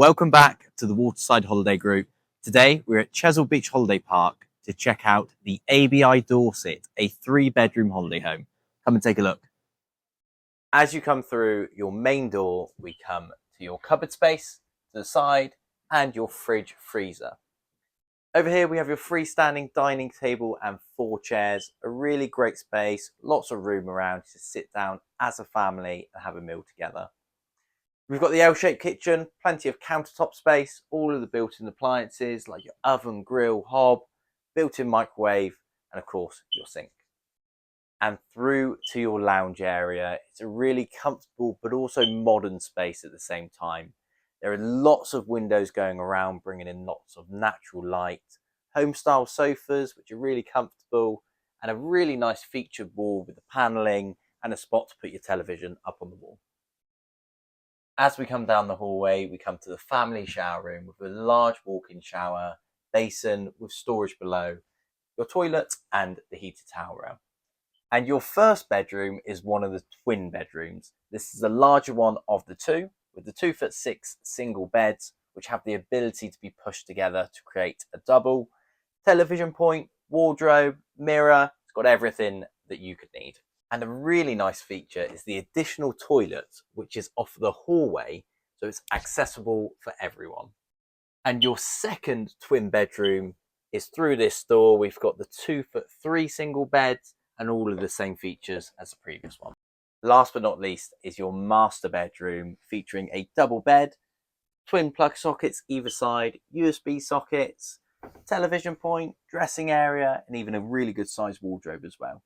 Welcome back to the Waterside Holiday Group. Today we're at Chesil Beach Holiday Park to check out the ABI Dorset, a 3-bedroom holiday home. Come and take a look. As you come through your main door, we come to your cupboard space to the side and your fridge freezer. Over here we have your freestanding dining table and 4 chairs, a really great space, lots of room around to sit down as a family and have a meal together. We've got the L-shaped kitchen, plenty of countertop space, all of the built-in appliances like your oven, grill, hob, built-in microwave, and of course your sink. And through to your lounge area, it's a really comfortable but also modern space at the same time. There are lots of windows going around, bringing in lots of natural light, home-style sofas which are really comfortable, and a really nice featured wall with the panelling and a spot to put your television up on the wall. As we come down the hallway, we come to the family shower room with a large walk-in shower, basin with storage below, your toilet and the heated towel rail. And your first bedroom is one of the twin bedrooms. This is the larger one of the two, with the 2'6" single beds, which have the ability to be pushed together to create a double. Television point, wardrobe, mirror, it's got everything that you could need. And a really nice feature is the additional toilet, which is off the hallway, so it's accessible for everyone. And your second twin bedroom is through this door. We've got the 2'3" single beds and all of the same features as the previous one. Last but not least is your master bedroom, featuring a double bed, twin plug sockets either side, USB sockets, television point, dressing area, and even a really good sized wardrobe as well.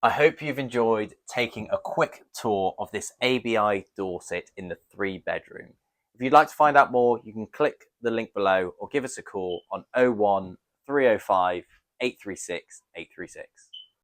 I hope you've enjoyed taking a quick tour of this ABI Dorset in the 3-bedroom. If you'd like to find out more, you can click the link below or give us a call on 01 305 836 836.